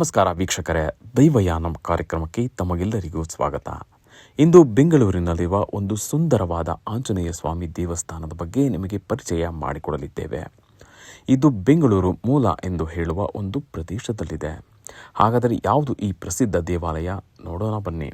ನಮಸ್ಕಾರ ವೀಕ್ಷಕರೇ, ದೈವಯಾನಂ ಕಾರ್ಯಕ್ರಮಕ್ಕೆ ತಮಗೆಲ್ಲರಿಗೂ ಸ್ವಾಗತ. ಇಂದು ಬೆಂಗಳೂರಿನಲ್ಲಿರುವ ಒಂದು ಸುಂದರವಾದ ಆಂಜನೇಯ ಸ್ವಾಮಿ ದೇವಸ್ಥಾನದ ಬಗ್ಗೆ ನಿಮಗೆ ಪರಿಚಯ ಮಾಡಿಕೊಡಲಿದ್ದೇವೆ. ಇದು ಬೆಂಗಳೂರು ಮೂಲ ಎಂದು ಹೇಳುವ ಒಂದು ಪ್ರದೇಶದಲ್ಲಿದೆ. ಹಾಗಾದರೆ ಯಾವುದು ಈ ಪ್ರಸಿದ್ಧ ದೇವಾಲಯ ನೋಡೋಣ ಬನ್ನಿ.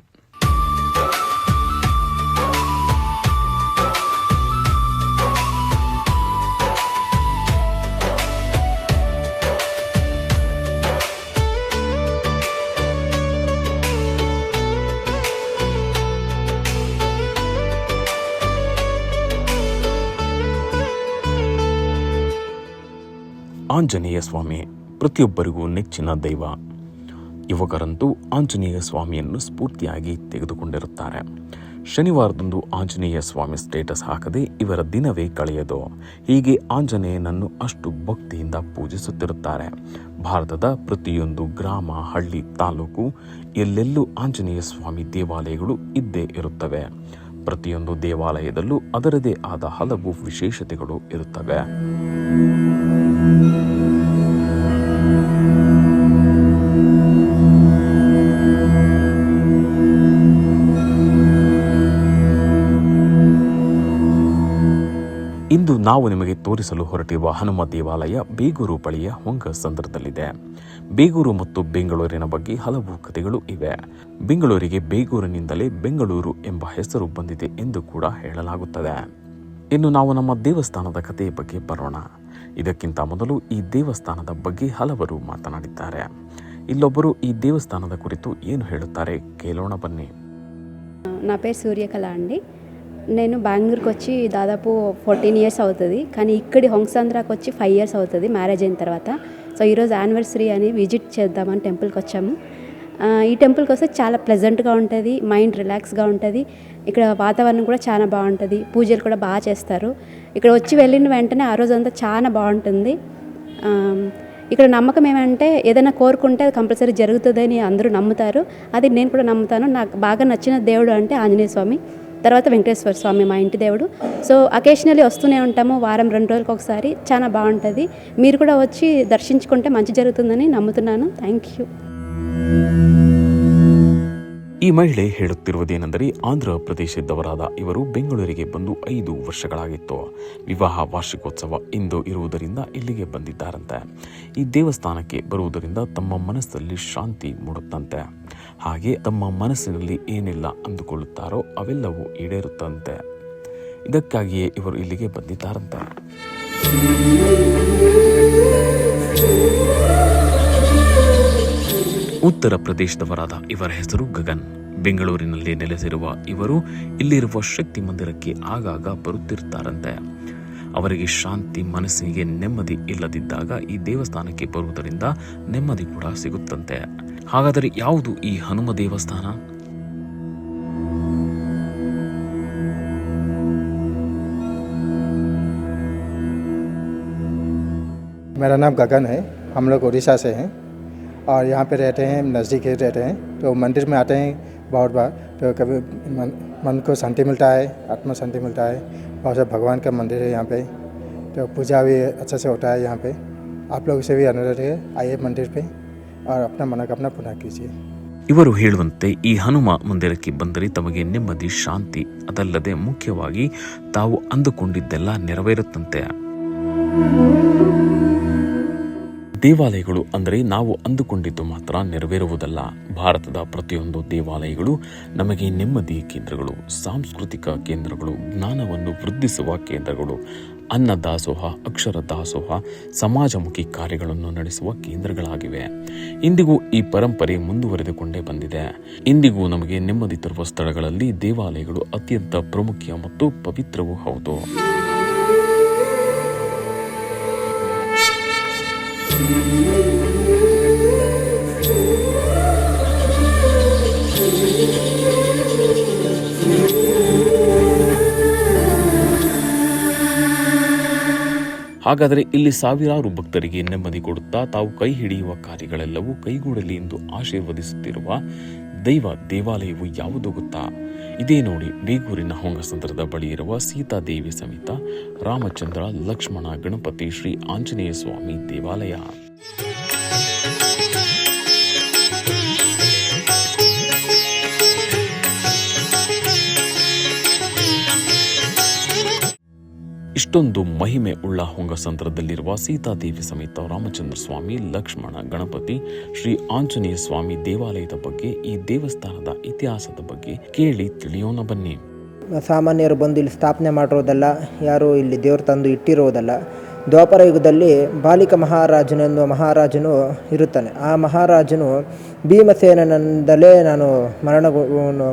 ಆಂಜನೇಯ ಸ್ವಾಮಿ ಪ್ರತಿಯೊಬ್ಬರಿಗೂ ನೆಚ್ಚಿನ ದೈವ. ಯುವಕರಂತೂ ಆಂಜನೇಯ ಸ್ವಾಮಿಯನ್ನು ಸ್ಫೂರ್ತಿಯಾಗಿ ತೆಗೆದುಕೊಂಡಿರುತ್ತಾರೆ. ಶನಿವಾರದಂದು ಆಂಜನೇಯ ಸ್ವಾಮಿ ಸ್ಟೇಟಸ್ ಹಾಕದೆ ಇವರ ದಿನವೇ ಕಳೆಯದು. ಹೀಗೆ ಆಂಜನೇಯನನ್ನು ಅಷ್ಟು ಭಕ್ತಿಯಿಂದ ಪೂಜಿಸುತ್ತಿರುತ್ತಾರೆ. ಭಾರತದ ಪ್ರತಿಯೊಂದು ಗ್ರಾಮ, ಹಳ್ಳಿ, ತಾಲೂಕು ಎಲ್ಲೆಲ್ಲೂ ಆಂಜನೇಯ ಸ್ವಾಮಿ ದೇವಾಲಯಗಳು ಇದ್ದೇ ಇರುತ್ತವೆ. ಪ್ರತಿಯೊಂದು ದೇವಾಲಯದಲ್ಲೂ ಅದರದೇ ಆದ ಹಲವು ವಿಶೇಷತೆಗಳು ಇರುತ್ತವೆ. ಇಂದು ನಾವು ನಿಮಗೆ ತೋರಿಸಲು ಹೊರಟಿರುವ ಹನುಮ ದೇವಾಲಯ ಬೇಗೂರು ಬಳಿಯ ಹೊಂಗಸಂದ್ರದಲ್ಲಿದೆ. ಬೇಗೂರು ಮತ್ತು ಬೆಂಗಳೂರಿನ ಬಗ್ಗೆ ಹಲವು ಕಥೆಗಳು ಇವೆ. ಬೆಂಗಳೂರಿಗೆ ಬೇಗೂರಿನಿಂದಲೇ ಬೆಂಗಳೂರು ಎಂಬ ಹೆಸರು ಬಂದಿದೆ ಎಂದು ಕೂಡ ಹೇಳಲಾಗುತ್ತದೆ. ಇನ್ನು ನಾವು ನಮ್ಮ ದೇವಸ್ಥಾನದ ಕಥೆಯ ಬಗ್ಗೆ ಬರೋಣ. ಇದಕ್ಕಿಂತ ಮೊದಲು ಈ ದೇವಸ್ಥಾನದ ಬಗ್ಗೆ ಹಲವರು ಮಾತನಾಡಿದ್ದಾರೆ. ಇಲ್ಲೊಬ್ಬರು ಈ ದೇವಸ್ಥಾನದ ಕುರಿತು ಏನು ಹೇಳುತ್ತಾರೆ ಕೇಳೋಣ ಬನ್ನಿ. నా పేరు సూర్యకళ అండి. నేను బెంగళూరుకి వచ్చి దాదాపు 14 ఇయర్స్ అవుతుంది. కానీ ఇక్కడి హొంగసంద్రాకి వచ్చి 5 ఇయర్స్ అవుతుంది మ్యారేజ్ అయిన తర్వాత. సో ఈరోజు యానివర్సరీ అని విజిట్ చేద్దామని టెంపుల్కి వచ్చాము. ఈ టెంపుల్కి వస్తే చాలా ప్లెజెంట్గా ఉంటుంది, మైండ్ రిలాక్స్గా ఉంటుంది. ఇక్కడ వాతావరణం కూడా చాలా బాగుంటుంది, పూజలు కూడా బాగా చేస్తారు. ఇక్కడ వచ్చి వెళ్ళిన వెంటనే ఆ రోజంతా చాలా బాగుంటుంది. ఇక్కడ నమ్మకం ఏమంటే ఏదైనా కోరుకుంటే అది కంపల్సరీ జరుగుతుందని అందరూ నమ్ముతారు. అది నేను కూడా నమ్ముతాను. నాకు బాగా నచ్చిన దేవుడు అంటే ఆంజనేయ స్వామి, తర్వాత వెంకటేశ్వర స్వామి మా ఇంటి దేవుడు. సో అకేషనల్లీ వస్తూనే ఉంటాము, వారం 2 రోజులకు ఒకసారి. చాలా బాగుంటుంది. మీరు కూడా వచ్చి దర్శించుకుంటే మంచి జరుగుతుందని నమ్ముతున్నాను. Thank you. ಈ ಮಹಿಳೆ ಹೇಳುತ್ತಿರುವುದೇನೆಂದರೆ, ಆಂಧ್ರ ಪ್ರದೇಶದವರಾದ ಇವರು ಬೆಂಗಳೂರಿಗೆ ಬಂದು 5 ವರ್ಷಗಳಾಗಿತ್ತು. ವಿವಾಹ ವಾರ್ಷಿಕೋತ್ಸವ ಇಂದು ಇರುವುದರಿಂದ ಇಲ್ಲಿಗೆ ಬಂದಿದ್ದಾರಂತೆ. ಈ ದೇವಸ್ಥಾನಕ್ಕೆ ಬರುವುದರಿಂದ ತಮ್ಮ ಮನಸ್ಸಲ್ಲಿ ಶಾಂತಿ ಮೂಡುತ್ತಂತೆ. ಹಾಗೆ ತಮ್ಮ ಮನಸ್ಸಿನಲ್ಲಿ ಏನೆಲ್ಲ ಅಂದುಕೊಳ್ಳುತ್ತಾರೋ ಅವೆಲ್ಲವೂ ಈಡೇರುತ್ತಂತೆ. ಇದಕ್ಕಾಗಿಯೇ ಇವರು ಇಲ್ಲಿಗೆ ಬಂದಿದ್ದಾರಂತೆ. ಉತ್ತರ ಪ್ರದೇಶದವರಾದ ಇವರ ಹೆಸರು ಗಗನ್. ಬೆಂಗಳೂರಿನಲ್ಲಿ ನೆಲೆಸಿರುವ ಇವರು ಇಲ್ಲಿರುವ ಶಕ್ತಿ ಮಂದಿರಕ್ಕೆ ಆಗಾಗ ಬರುತ್ತಿರುತ್ತಾರಂತೆ. ಅವರಿಗೆ ಶಾಂತಿ, ಮನಸ್ಸಿಗೆ ನೆಮ್ಮದಿ ಇಲ್ಲದಿದ್ದಾಗ ಈ ದೇವಸ್ಥಾನಕ್ಕೆ ಬರುವುದರಿಂದ ನೆಮ್ಮದಿ ಕೂಡ ಸಿಗುತ್ತಂತೆ. ಹಾಗಾದರೆ ಯಾವುದು ಈ ಹನುಮ ದೇವಸ್ಥಾನ? मेरा नाम गगन है. हम लोग उड़ीसा से हैं और यहाँ पे रहते हैं, नज़दीक ही रहते हैं. तो मंदिर में आते हैं बहुत बार. तो कभी मन को शांति मिलता है, आत्मा शांति मिलता है. बहुत से भगवान का मंदिर है यहाँ पे. तो पूजा भी अच्छा से होता है यहाँ पे. आप लोगों से भी अनुरोध है, आइए मंदिर पे और अपना मनोकामना पूर्ण कीजिए. ಇವರು ಹೇಳುವಂತೆ ಈ ಹನುಮ ಮಂದಿರಕ್ಕೆ ಬಂದರೆ ತಮಗೆ ನೆಮ್ಮದಿ, ಶಾಂತಿ, ಅದಲ್ಲದೆ ಮುಖ್ಯವಾಗಿ ತಾವು ಅಂದುಕೊಂಡಿದ್ದೆಲ್ಲ ನೆರವೇರುತ್ತಂತೆ. ದೇವಾಲಯಗಳು ಅಂದರೆ ನಾವು ಅಂದುಕೊಂಡಿದ್ದು ಮಾತ್ರ ನೆರವೇರುವುದಲ್ಲ. ಭಾರತದ ಪ್ರತಿಯೊಂದು ದೇವಾಲಯಗಳು ನಮಗೆ ನೆಮ್ಮದಿ ಕೇಂದ್ರಗಳು, ಸಾಂಸ್ಕೃತಿಕ ಕೇಂದ್ರಗಳು, ಜ್ಞಾನವನ್ನು ವೃದ್ಧಿಸುವ ಕೇಂದ್ರಗಳು, ಅನ್ನ ದಾಸೋಹ, ಅಕ್ಷರ ದಾಸೋಹ, ಸಮಾಜಮುಖಿ ಕಾರ್ಯಗಳನ್ನು ನಡೆಸುವ ಕೇಂದ್ರಗಳಾಗಿವೆ. ಇಂದಿಗೂ ಈ ಪರಂಪರೆ ಮುಂದುವರೆದುಕೊಂಡೇ ಬಂದಿದೆ. ಇಂದಿಗೂ ನಮಗೆ ನೆಮ್ಮದಿ ತರುವ ಸ್ಥಳಗಳಲ್ಲಿ ದೇವಾಲಯಗಳು ಅತ್ಯಂತ ಪ್ರಾಮುಖ್ಯ ಮತ್ತು ಪವಿತ್ರವೂ ಹೌದು. ಹಾಗಾದರೆ ಇಲ್ಲಿ ಸಾವಿರಾರು ಭಕ್ತರಿಗೆ ನೆಮ್ಮದಿ ಕೊಡುತ್ತಾ ತಾವು ಕೈ ಹಿಡಿಯುವ ಕಾರ್ಯಗಳೆಲ್ಲವೂ ಕೈಗೂಡಲಿ ಎಂದು ಆಶೀರ್ವದಿಸುತ್ತಿರುವ ದೈವ ದೇವಾಲಯವು ಯಾವುದು ಗೊತ್ತಾ? ಇದೇ ನೋಡಿ, ಬೇಗೂರಿನ ಹೊಂಗಸಂದ್ರದ ಬಳಿ ಇರುವ ಸೀತಾದೇವಿ ಸಮೇತ ರಾಮಚಂದ್ರ, ಲಕ್ಷ್ಮಣ, ಗಣಪತಿ, ಶ್ರೀ ಆಂಜನೇಯ ಸ್ವಾಮಿ ದೇವಾಲಯ. ಇಷ್ಟೊಂದು ಮಹಿಮೆ ಉಳ್ಳ ಹೊಂಗಸಂದ್ರದಲ್ಲಿರುವ ಸೀತಾದೇವಿ ಸಮೇತ ರಾಮಚಂದ್ರ ಸ್ವಾಮಿ, ಲಕ್ಷ್ಮಣ, ಗಣಪತಿ, ಶ್ರೀ ಆಂಜನೇಯ ಸ್ವಾಮಿ ದೇವಾಲಯದ ಬಗ್ಗೆ, ಈ ದೇವಸ್ಥಾನದ ಇತಿಹಾಸದ ಬಗ್ಗೆ ಕೇಳಿ ತಿಳಿಯೋಣ ಬನ್ನಿ. ಸಾಮಾನ್ಯರು ಬಂದು ಇಲ್ಲಿ ಸ್ಥಾಪನೆ ಮಾಡಿರೋದಲ್ಲ, ಯಾರು ಇಲ್ಲಿ ದೇವರು ತಂದು ಇಟ್ಟಿರೋದಲ್ಲ. ದ್ವಾಪರ ಯುಗದಲ್ಲಿ ಬಾಲಿಕ ಮಹಾರಾಜನೆಂದು ಮಹಾರಾಜನು ಇರುತ್ತಾನೆ. ಆ ಮಹಾರಾಜನು ಭೀಮಸೇನನಿಂದಲೇ ನಾನು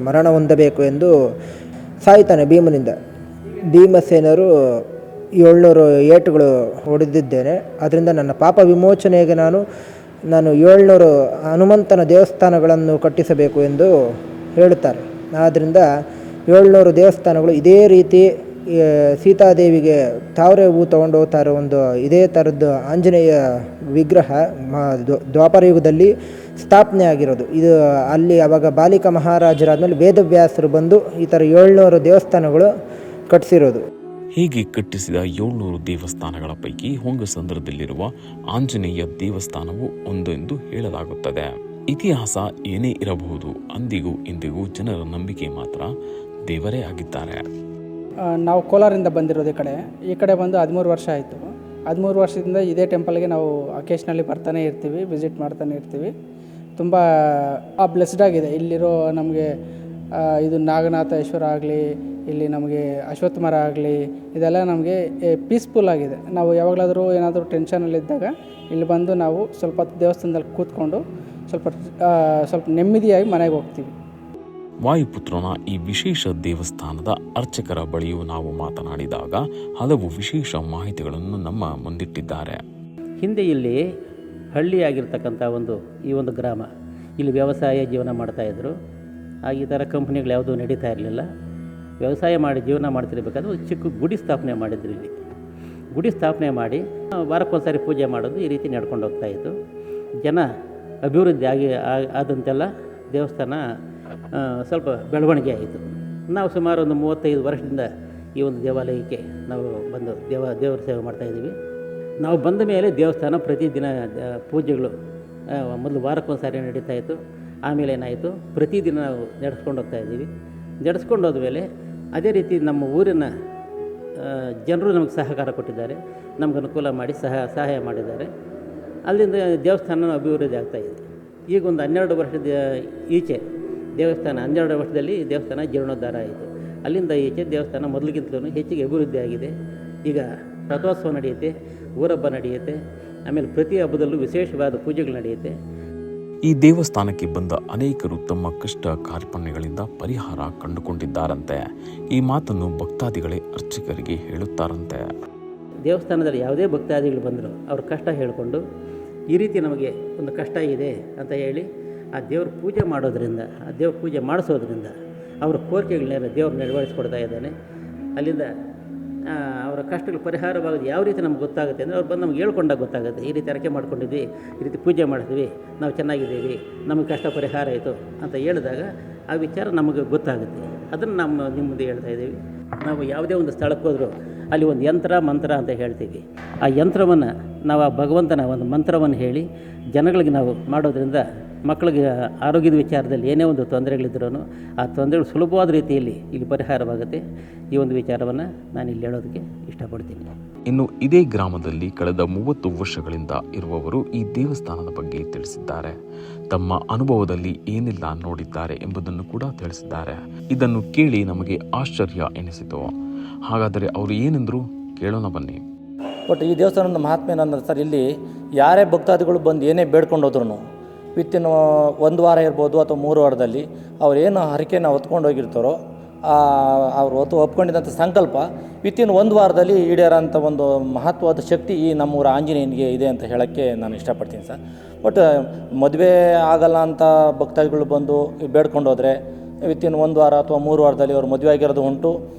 ಮರಣ ಹೊಂದಬೇಕು ಎಂದು ಸಾಯ್ತಾನೆ ಭೀಮನಿಂದ. ಭೀಮಸೇನರು 700 ಏಟುಗಳು ಹೊಡೆದಿದ್ದೇನೆ, ಅದರಿಂದ ನನ್ನ ಪಾಪ ವಿಮೋಚನೆಗೆ ನಾನು 700 ಹನುಮಂತನ ದೇವಸ್ಥಾನಗಳನ್ನು ಕಟ್ಟಿಸಬೇಕು ಎಂದು ಹೇಳುತ್ತಾರೆ. ಆದ್ದರಿಂದ 700 ದೇವಸ್ಥಾನಗಳು ಇದೇ ರೀತಿ ಸೀತಾದೇವಿಗೆ ತಾವರೆ ಹೂ ತೊಗೊಂಡು ಹೋಗ್ತಾರೆ. ಒಂದು ಇದೇ ಥರದ್ದು ಆಂಜನೇಯ ವಿಗ್ರಹ ದ್ವಾಪರ ಯುಗದಲ್ಲಿ ಸ್ಥಾಪನೆ ಆಗಿರೋದು. ಇದು ಅಲ್ಲಿ ಆವಾಗ ಬಾಲಿಕ ಮಹಾರಾಜರಾದ್ಮೇಲೆ ವೇದವ್ಯಾಸರು ಬಂದು ಈ ಥರ 700 ದೇವಸ್ಥಾನಗಳು ಕಟ್ಟಿಸಿರೋದು. ಹೀಗೆ ಕಟ್ಟಿಸಿದ 700 ದೇವಸ್ಥಾನಗಳ ಪೈಕಿ ಹೊಂಗಸಂದ್ರದಲ್ಲಿರುವ ಆಂಜನೇಯ ದೇವಸ್ಥಾನವು ಒಂದು ಎಂದು ಹೇಳಲಾಗುತ್ತದೆ. ಇತಿಹಾಸ ಏನೇ ಇರಬಹುದು, ಅಂದಿಗೂ ಇಂದಿಗೂ ಜನರ ನಂಬಿಕೆ ಮಾತ್ರ ದೇವರೇ ಆಗಿದ್ದಾರೆ. ನಾವು ಕೋಲಾರಿಂದ ಬಂದಿರೋದು ಈ ಕಡೆ ಬಂದು 13 ವರ್ಷ ಆಯಿತು. 13 ವರ್ಷದಿಂದ ಇದೇ ಟೆಂಪಲ್ಗೆ ನಾವು ಅಕೇಶ್ನಲ್ಲಿ ಬರ್ತಾನೆ ಇರ್ತೀವಿ, ವಿಸಿಟ್ ಮಾಡ್ತಾನೆ ಇರ್ತೀವಿ. ತುಂಬ ಬ್ಲೆಸ್ಡ್ ಆಗಿದೆ ಇಲ್ಲಿರೋ ನಮಗೆ. ಇದು ನಾಗನಾಥೇಶ್ವರ ಆಗಲಿ, ಇಲ್ಲಿ ನಮಗೆ ಅಶ್ವತ್ಥ ಮರ ಆಗಲಿ, ಇದೆಲ್ಲ ನಮಗೆ ಪೀಸ್ಫುಲ್ ಆಗಿದೆ. ನಾವು ಯಾವಾಗಲಾದರೂ ಏನಾದರೂ ಟೆನ್ಷನಲ್ಲಿದ್ದಾಗ ಇಲ್ಲಿ ಬಂದು ನಾವು ಸ್ವಲ್ಪ ದೇವಸ್ಥಾನದಲ್ಲಿ ಕೂತ್ಕೊಂಡು ಸ್ವಲ್ಪ ನೆಮ್ಮದಿಯಾಗಿ ಮನೆಗೆ ಹೋಗ್ತೀವಿ. ವಾಯುಪುತ್ರನ ಈ ವಿಶೇಷ ದೇವಸ್ಥಾನದ ಅರ್ಚಕರ ಬಳಿಯೂ ನಾವು ಮಾತನಾಡಿದಾಗ ಹಲವು ವಿಶೇಷ ಮಾಹಿತಿಗಳನ್ನು ನಮ್ಮ ಮುಂದಿಟ್ಟಿದ್ದಾರೆ. ಹಿಂದೆ ಇಲ್ಲಿ ಹಳ್ಳಿಯಾಗಿರ್ತಕ್ಕಂಥ ಈ ಒಂದು ಗ್ರಾಮ, ಇಲ್ಲಿ ವ್ಯವಸಾಯ ಜೀವನ ಮಾಡ್ತಾಯಿದ್ರು. ಈ ಥರ ಕಂಪ್ನಿಗಳು ಯಾವುದೂ ನಡೀತಾ ಇರಲಿಲ್ಲ. ವ್ಯವಸಾಯ ಮಾಡಿ ಜೀವನ ಮಾಡ್ತಿರ್ಬೇಕಾದ್ರೆ ಒಂದು ಚಿಕ್ಕ ಗುಡಿ ಸ್ಥಾಪನೆ ಮಾಡಿದ್ರು. ಇಲ್ಲಿ ಗುಡಿ ಸ್ಥಾಪನೆ ಮಾಡಿ ವಾರಕ್ಕೊಂದ್ಸಾರಿ ಪೂಜೆ ಮಾಡೋದು ಈ ರೀತಿ ನಡ್ಕೊಂಡು ಹೋಗ್ತಾಯಿತ್ತು. ಜನ ಅಭಿವೃದ್ಧಿ ಆದಂತೆಲ್ಲ ದೇವಸ್ಥಾನ ಸ್ವಲ್ಪ ಬೆಳವಣಿಗೆ ಆಯಿತು. ನಾವು ಸುಮಾರು ಒಂದು 35 ವರ್ಷದಿಂದ ಈ ಒಂದು ದೇವಾಲಯಕ್ಕೆ ನಾವು ಬಂದು ದೇವರ ಸೇವೆ ಮಾಡ್ತಾಯಿದ್ದೀವಿ. ನಾವು ಬಂದ ಮೇಲೆ ದೇವಸ್ಥಾನ ಪ್ರತಿದಿನ ಪೂಜೆಗಳು ಮೊದಲು ವಾರಕ್ಕೊಂದ್ಸಾರಿ ನಡೀತಾಯಿತ್ತು. ಆಮೇಲೆ ಏನಾಯಿತು, ಪ್ರತಿದಿನ ನಾವು ನಡೆಸ್ಕೊಂಡು ಹೋಗ್ತಾಯಿದ್ದೀವಿ. ನಡೆಸ್ಕೊಂಡು ಹೋದ್ಮೇಲೆ ಅದೇ ರೀತಿ ನಮ್ಮ ಊರಿನ ಜನರು ನಮಗೆ ಸಹಕಾರ ಕೊಟ್ಟಿದ್ದಾರೆ, ನಮ್ಗೆ ಅನುಕೂಲ ಮಾಡಿ ಸಹಾಯ ಮಾಡಿದ್ದಾರೆ. ಅಲ್ಲಿಂದ ದೇವಸ್ಥಾನ ಅಭಿವೃದ್ಧಿ ಆಗ್ತಾಯಿದೆ. ಈಗ ಒಂದು 12 ವರ್ಷದ ಈಚೆ ದೇವಸ್ಥಾನ 12 ವರ್ಷದಲ್ಲಿ ದೇವಸ್ಥಾನ ಜೀರ್ಣೋದ್ಧಾರ ಆಯಿತು. ಅಲ್ಲಿಂದ ಈಚೆ ದೇವಸ್ಥಾನ ಮೊದಲಿಗಿಂತಲೂ ಹೆಚ್ಚಿಗೆ ಅಭಿವೃದ್ಧಿ ಆಗಿದೆ. ಈಗ ರಥೋತ್ಸವ ನಡೆಯುತ್ತೆ, ಊರಹಬ್ಬ ನಡೆಯುತ್ತೆ, ಆಮೇಲೆ ಪ್ರತಿ ಹಬ್ಬದಲ್ಲೂ ವಿಶೇಷವಾದ ಪೂಜೆಗಳು ನಡೆಯುತ್ತೆ. ಈ ದೇವಸ್ಥಾನಕ್ಕೆ ಬಂದ ಅನೇಕರು ತಮ್ಮ ಕಷ್ಟ ಕಾರ್ಪಣ್ಯಗಳಿಂದ ಪರಿಹಾರ ಕಂಡುಕೊಂಡಿದ್ದಾರಂತೆ. ಈ ಮಾತನ್ನು ಭಕ್ತಾದಿಗಳೇ ಅರ್ಚಕರಿಗೆ ಹೇಳುತ್ತಾರಂತೆ. ದೇವಸ್ಥಾನದಲ್ಲಿ ಯಾವುದೇ ಭಕ್ತಾದಿಗಳು ಬಂದರೂ ಅವ್ರ ಕಷ್ಟ ಹೇಳಿಕೊಂಡು ಈ ರೀತಿ ನಮಗೆ ಒಂದು ಕಷ್ಟ ಇದೆ ಅಂತ ಹೇಳಿ ಆ ದೇವ್ರ ಪೂಜೆ ಮಾಡೋದ್ರಿಂದ, ಆ ದೇವ್ರ ಪೂಜೆ ಮಾಡಿಸೋದ್ರಿಂದ ಅವರ ಕೋರಿಕೆಗಳನ್ನೆಲ್ಲ ದೇವ್ರು ನೆರವೇರಿಸ್ಕೊಡ್ತಾ ಇದ್ದಾನೆ. ಅಲ್ಲಿಂದ ಅವರ ಕಷ್ಟಗಳು ಪರಿಹಾರವಾಗೋದು ಯಾವ ರೀತಿ ನಮ್ಗೆ ಗೊತ್ತಾಗುತ್ತೆ ಅಂದರೆ ಅವ್ರು ಬಂದು ನಮ್ಗೆ ಹೇಳ್ಕೊಂಡಾಗ ಗೊತ್ತಾಗುತ್ತೆ. ಈ ರೀತಿ ಅರಕೆ ಮಾಡ್ಕೊಂಡಿದ್ವಿ, ಈ ರೀತಿ ಪೂಜೆ ಮಾಡ್ತೀವಿ, ನಾವು ಚೆನ್ನಾಗಿದ್ದೀವಿ, ನಮಗೆ ಕಷ್ಟ ಪರಿಹಾರ ಆಯಿತು ಅಂತ ಹೇಳಿದಾಗ ಆ ವಿಚಾರ ನಮಗೆ ಗೊತ್ತಾಗುತ್ತೆ. ಅದನ್ನು ನಮ್ಮ ನಿಮ್ಮ ಮುಂದೆ ಹೇಳ್ತಾ ಇದ್ದೀವಿ. ನಾವು ಯಾವುದೇ ಒಂದು ಸ್ಥಳಕ್ಕೆ ಹೋದರೂ ಅಲ್ಲಿ ಒಂದು ಯಂತ್ರ ಮಂತ್ರ ಅಂತ ಹೇಳ್ತೀವಿ. ಆ ಯಂತ್ರವನ್ನು ನಾವು ಆ ಭಗವಂತನ ಒಂದು ಮಂತ್ರವನ್ನು ಹೇಳಿ ಜನಗಳಿಗೆ ನಾವು ಮಾಡೋದ್ರಿಂದ ಮಕ್ಕಳಿಗೆ ಆರೋಗ್ಯದ ವಿಚಾರದಲ್ಲಿ ಏನೇ ಒಂದು ತೊಂದರೆಗಳಿದ್ರೂ ಆ ತೊಂದರೆಗಳು ಸುಲಭವಾದ ರೀತಿಯಲ್ಲಿ ಇಲ್ಲಿ ಪರಿಹಾರವಾಗುತ್ತೆ. ಈ ಒಂದು ವಿಚಾರವನ್ನು ನಾನು ಇಲ್ಲಿ ಹೇಳೋದಕ್ಕೆ ಇಷ್ಟಪಡ್ತೀನಿ. ಇನ್ನು ಇದೇ ಗ್ರಾಮದಲ್ಲಿ ಕಳೆದ 30 ವರ್ಷಗಳಿಂದ ಇರುವವರು ಈ ದೇವಸ್ಥಾನದ ಬಗ್ಗೆ ತಿಳಿಸಿದ್ದಾರೆ. ತಮ್ಮ ಅನುಭವದಲ್ಲಿ ಏನೆಲ್ಲ ನೋಡಿದ್ದಾರೆ ಎಂಬುದನ್ನು ಕೂಡ ತಿಳಿಸಿದ್ದಾರೆ. ಇದನ್ನು ಕೇಳಿ ನಮಗೆ ಆಶ್ಚರ್ಯ ಎನಿಸಿತು. ಹಾಗಾದರೆ ಅವರು ಏನೆಂದರು ಕೇಳೋಣ ಬನ್ನಿ. ಬಟ್ ಈ ದೇವಸ್ಥಾನದ ಮಹಾತ್ಮೆ ಏನಂದ್ರೆ ಸರ್, ಇಲ್ಲಿ ಯಾರೇ ಭಕ್ತಾದಿಗಳು ಬಂದು ಏನೇ ಬೇಡ್ಕೊಂಡು ಹೋದ್ರೂ ವಿತ್ತಿನ 1 ವಾರ ಇರ್ಬೋದು ಅಥವಾ 3 ವಾರದಲ್ಲಿ ಅವ್ರೇನು ಹರಕೆನ ಹೊತ್ಕೊಂಡು ಹೋಗಿರ್ತಾರೋ ಅವರು ಒಪ್ಕೊಂಡಿದ್ದಂಥ ಸಂಕಲ್ಪ ವಿತ್ತಿನ 1 ವಾರದಲ್ಲಿ ಈಡೇರೋಂಥ ಒಂದು ಮಹತ್ವದ ಶಕ್ತಿ ಈ ನಮ್ಮೂರ ಆಂಜನೇಯನಿಗೆ ಇದೆ ಅಂತ ಹೇಳೋಕ್ಕೆ ನಾನು ಇಷ್ಟಪಡ್ತೀನಿ ಸರ್. ಬಟ್ ಮದುವೆ ಆಗಲ್ಲ ಅಂತ ಭಕ್ತಾದಿಗಳು ಬಂದು ಬೇಡ್ಕೊಂಡು ಹೋದರೆ ವಿತ್ತಿನ 1 ವಾರ ಅಥವಾ 3 ವಾರದಲ್ಲಿ ಅವ್ರು ಮದುವೆ ಆಗಿರೋದು ಉಂಟು.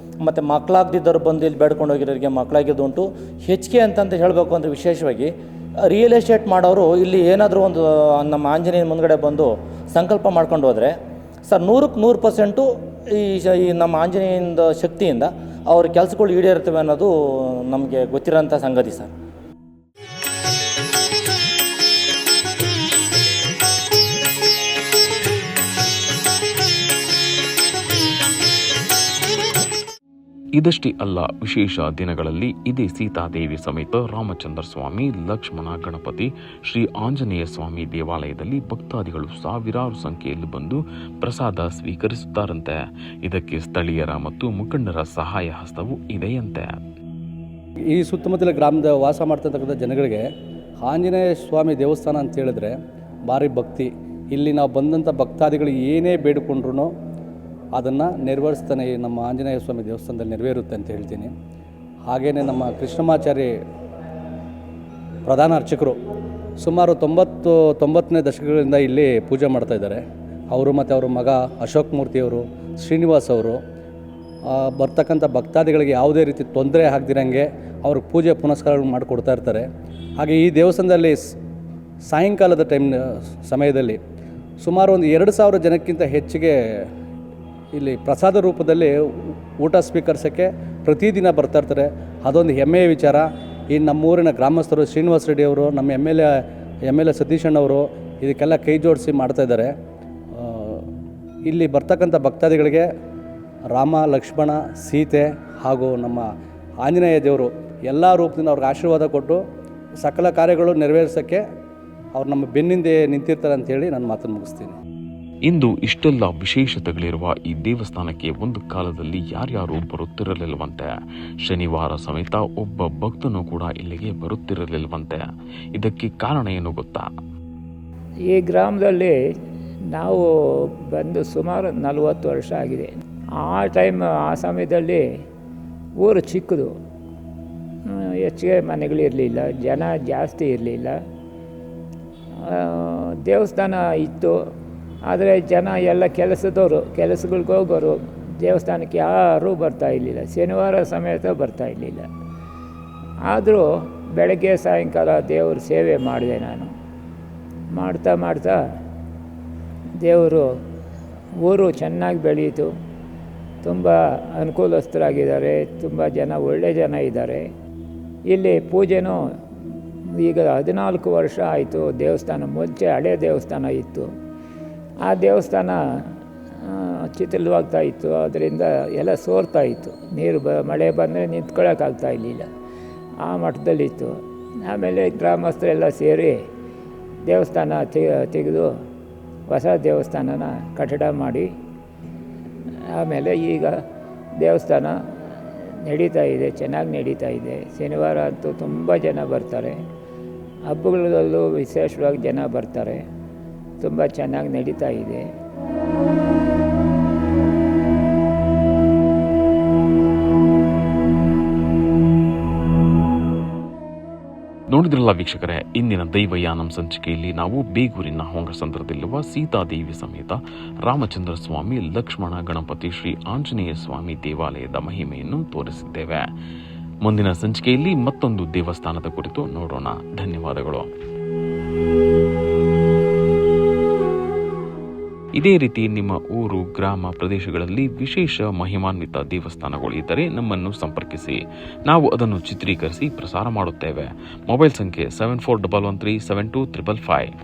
ಮತ್ತು ಮಕ್ಕಳಾಗದಿದ್ದವ್ರು ಬಂದು ಇಲ್ಲಿ ಬೇಡ್ಕೊಂಡು ಹೋಗಿರೋರಿಗೆ ಮಕ್ಕಳಾಗಿದ್ದು ಉಂಟು. ಹೆಚ್ಚಿಗೆ ಅಂತಂತ ಹೇಳಬೇಕು ಅಂದರೆ ವಿಶೇಷವಾಗಿ ರಿಯಲ್ ಎಸ್ಟೇಟ್ ಮಾಡೋರು ಇಲ್ಲಿ ಏನಾದರೂ ಒಂದು ನಮ್ಮ ಆಂಜನೇಯನ ಮುಂದ್ಗಡೆ ಬಂದು ಸಂಕಲ್ಪ ಮಾಡ್ಕೊಂಡು ಹೋದರೆ ಸರ್ 100ಕ್ಕೆ 100% ಈ ನಮ್ಮ ಆಂಜನೇಯನ ಶಕ್ತಿಯಿಂದ ಅವ್ರ ಕೆಲಸಗಳು ಈಡೇರ್ತವೆ ಅನ್ನೋದು ನಮಗೆ ಗೊತ್ತಿರೋಂಥ ಸಂಗತಿ ಸರ್. ಈ ಇದಷ್ಟೇ ಅಲ್ಲ, ವಿಶೇಷ ದಿನಗಳಲ್ಲಿ ಇದೇ ಸೀತಾದೇವಿ ಸಮೇತ ರಾಮಚಂದ್ರ ಸ್ವಾಮಿ, ಲಕ್ಷ್ಮಣ, ಗಣಪತಿ, ಶ್ರೀ ಆಂಜನೇಯ ಸ್ವಾಮಿ ದೇವಾಲಯದಲ್ಲಿ ಭಕ್ತಾದಿಗಳು ಸಾವಿರಾರು ಸಂಖ್ಯೆಯಲ್ಲಿ ಬಂದು ಪ್ರಸಾದ ಸ್ವೀಕರಿಸುತ್ತಾರಂತೆ. ಇದಕ್ಕೆ ಸ್ಥಳೀಯರ ಮತ್ತು ಮುಖಂಡರ ಸಹಾಯ ಹಸ್ತವೂ ಇದೆಯಂತೆ. ಈ ಸುತ್ತಮುತ್ತಲ ಗ್ರಾಮದ ವಾಸ ಮಾಡ್ತಕ್ಕಂಥ ಜನಗಳಿಗೆ ಆಂಜನೇಯ ಸ್ವಾಮಿ ದೇವಸ್ಥಾನ ಅಂತ ಹೇಳಿದ್ರೆ ಭಾರಿ ಭಕ್ತಿ. ಇಲ್ಲಿ ನಾವು ಬಂದಂಥ ಭಕ್ತಾದಿಗಳು ಏನೇ ಬೇಡಿಕೊಂಡ್ರು ಅದನ್ನು ನೆರವೇರಿಸ್ತಾನೆ ನಮ್ಮ ಆಂಜನೇಯ ಸ್ವಾಮಿ ದೇವಸ್ಥಾನದಲ್ಲಿ ನೆರವೇರುತ್ತೆ ಅಂತ ಹೇಳ್ತೀನಿ. ಹಾಗೆಯೇ ನಮ್ಮ ಕೃಷ್ಣಮಾಚಾರಿ ಪ್ರಧಾನ ಅರ್ಚಕರು ಸುಮಾರು 90ನೇ ದಶಕಗಳಿಂದ ಇಲ್ಲಿ ಪೂಜೆ ಮಾಡ್ತಾಯಿದ್ದಾರೆ. ಅವರು ಮತ್ತು ಅವ್ರ ಮಗ ಅಶೋಕ್ ಮೂರ್ತಿಯವರು, ಶ್ರೀನಿವಾಸ್ ಅವರು ಬರ್ತಕ್ಕಂಥ ಭಕ್ತಾದಿಗಳಿಗೆ ಯಾವುದೇ ರೀತಿ ತೊಂದರೆ ಆಗದಿರಂಗೆ ಅವ್ರಿಗೆ ಪೂಜೆ ಪುನಸ್ಕಾರಗಳು ಮಾಡಿಕೊಡ್ತಾ ಇರ್ತಾರೆ. ಹಾಗೆ ಈ ದೇವಸ್ಥಾನದಲ್ಲಿ ಸಾಯಂಕಾಲದ ಸಮಯದಲ್ಲಿ ಸುಮಾರು ಒಂದು 2,000 ಜನಕ್ಕಿಂತ ಹೆಚ್ಚಿಗೆ ಇಲ್ಲಿ ಪ್ರಸಾದ ರೂಪದಲ್ಲಿ ಊಟ ಸ್ವೀಕರಿಸೋಕ್ಕೆ ಪ್ರತಿದಿನ ಬರ್ತಾ ಇರ್ತಾರೆ. ಅದೊಂದು ಹೆಮ್ಮೆಯ ವಿಚಾರ. ಈ ನಮ್ಮೂರಿನ ಗ್ರಾಮಸ್ಥರು ಶ್ರೀನಿವಾಸ ರೆಡ್ಡಿ ಅವರು, ನಮ್ಮ ಎಮ್ ಎಲ್ ಎ ಸತೀಶಣ್ಣವರು ಇದಕ್ಕೆಲ್ಲ ಕೈ ಜೋಡಿಸಿ ಮಾಡ್ತಾಯಿದ್ದಾರೆ. ಇಲ್ಲಿ ಬರ್ತಕ್ಕಂಥ ಭಕ್ತಾದಿಗಳಿಗೆ ರಾಮ, ಲಕ್ಷ್ಮಣ, ಸೀತೆ ಹಾಗೂ ನಮ್ಮ ಆಂಜನೇಯ ದೇವರು ಎಲ್ಲ ರೂಪದಿಂದ ಅವ್ರಿಗೆ ಆಶೀರ್ವಾದ ಕೊಟ್ಟು ಸಕಲ ಕಾರ್ಯಗಳು ನೆರವೇರಿಸೋಕ್ಕೆ ಅವ್ರು ನಮ್ಮ ಬೆನ್ನಿಂದೆ ನಿಂತಿರ್ತಾರೆ ಅಂಥೇಳಿ ನಾನು ಮಾತನ್ನು ಮುಗಿಸ್ತೀನಿ. ಇಂದು ಇಷ್ಟೆಲ್ಲ ವಿಶೇಷತೆಗಳಿರುವ ಈ ದೇವಸ್ಥಾನಕ್ಕೆ ಒಂದು ಕಾಲದಲ್ಲಿ ಯಾರ್ಯಾರು ಬರುತ್ತಿರಲಿಲ್ಲವಂತೆ. ಶನಿವಾರ ಸಮೇತ ಒಬ್ಬ ಭಕ್ತನು ಕೂಡ ಇಲ್ಲಿಗೆ ಬರುತ್ತಿರಲಿಲ್ಲವಂತೆ. ಇದಕ್ಕೆ ಕಾರಣ ಏನು ಗೊತ್ತಾ? ಈ ಗ್ರಾಮದಲ್ಲಿ ನಾವು ಬಂದು ಸುಮಾರು 40 ವರ್ಷ ಆಗಿದೆ. ಆ ಸಮಯದಲ್ಲಿ ಊರು ಚಿಕ್ಕದು, ಹೆಚ್ಚಿಗೆ ಮನೆಗಳಿರಲಿಲ್ಲ, ಜನ ಜಾಸ್ತಿ ಇರಲಿಲ್ಲ. ದೇವಸ್ಥಾನ ಇತ್ತು, ಆದರೆ ಜನ ಎಲ್ಲ ಕೆಲಸಗಳಿಗೆ ಹೋಗೋರು. ದೇವಸ್ಥಾನಕ್ಕೆ ಯಾರೂ ಬರ್ತಾ ಇರಲಿಲ್ಲ, ಶನಿವಾರ ಸಮೇತ ಬರ್ತಾ ಇರಲಿಲ್ಲ. ಆದರೂ ಬೆಳಗ್ಗೆ ಸಾಯಂಕಾಲ ದೇವ್ರ ಸೇವೆ ಮಾಡಿದೆ ನಾನು. ಮಾಡ್ತಾ ದೇವರು ಊರು ಚೆನ್ನಾಗಿ ಬೆಳೀತು. ತುಂಬ ಅನುಕೂಲಸ್ಥರಾಗಿದ್ದಾರೆ, ತುಂಬ ಜನ ಒಳ್ಳೆ ಜನ ಇದ್ದಾರೆ. ಇಲ್ಲಿ ಪೂಜೆನೂ ಈಗ 14 ವರ್ಷ ಆಯಿತು. ದೇವಸ್ಥಾನ ಮುಂಚೆ ಹಳೆ ದೇವಸ್ಥಾನ ಇತ್ತು. ಆ ದೇವಸ್ಥಾನ ಶಿಥಿಲವಾಗ್ತಾ ಇತ್ತು, ಅದರಿಂದ ಎಲ್ಲ ಸೋರ್ತಾ ಇತ್ತು. ನೀರು ಮಳೆ ಬಂದರೆ ನಿಂತ್ಕೊಳ್ಳೋಕ್ಕಾಗ್ತಾ ಇರಲಿಲ್ಲ, ಆ ಮಟ್ಟದಲ್ಲಿತ್ತು. ಆಮೇಲೆ ಗ್ರಾಮಸ್ಥರೆಲ್ಲ ಸೇರಿ ದೇವಸ್ಥಾನ ತೆಗೆದು ಹೊಸ ದೇವಸ್ಥಾನನ ಕಟ್ಟಡ ಮಾಡಿ ಆಮೇಲೆ ಈಗ ದೇವಸ್ಥಾನ ನಡೀತಾ ಇದೆ, ಚೆನ್ನಾಗಿ ನಡೀತಾ ಇದೆ. ಶನಿವಾರ ಅಂತೂ ತುಂಬ ಜನ ಬರ್ತಾರೆ, ಹಬ್ಬಗಳಲ್ಲೂ ವಿಶೇಷವಾಗಿ ಜನ ಬರ್ತಾರೆ. ತುಂಬ ಚೆನ್ನಾಗಿ ನಡೀತಾ ಇದೆ. ನೋಡಿದ್ರಲ್ಲ ವೀಕ್ಷಕರೇ, ಇಂದಿನ ದೈವಯಾನಂ ಸಂಚಿಕೆಯಲ್ಲಿ ನಾವು ಬೇಗೂರಿನ ಹೊಂಗಸಂದ್ರದಲ್ಲಿರುವ ಸೀತಾದೇವಿ ಸಮೇತ ರಾಮಚಂದ್ರ ಸ್ವಾಮಿ, ಲಕ್ಷ್ಮಣ, ಗಣಪತಿ, ಶ್ರೀ ಆಂಜನೇಯ ಸ್ವಾಮಿ ದೇವಾಲಯದ ಮಹಿಮೆಯನ್ನು ತೋರಿಸಿದ್ದೇವೆ. ಮುಂದಿನ ಸಂಚಿಕೆಯಲ್ಲಿ ಮತ್ತೊಂದು ದೇವಸ್ಥಾನದ ಕುರಿತು ನೋಡೋಣ. ಧನ್ಯವಾದಗಳು. ಇದೇ ರೀತಿ ನಿಮ್ಮ ಊರು, ಗ್ರಾಮ ಪ್ರದೇಶಗಳಲ್ಲಿ ವಿಶೇಷ ಮಹಿಮಾನ್ವಿತ ದೇವಸ್ಥಾನಗಳು ಇದ್ದರೆ ನಮ್ಮನ್ನು ಸಂಪರ್ಕಿಸಿ. ನಾವು ಅದನ್ನು ಚಿತ್ರೀಕರಿಸಿ ಪ್ರಸಾರ ಮಾಡುತ್ತೇವೆ. ಮೊಬೈಲ್ ಸಂಖ್ಯೆ 7411372555.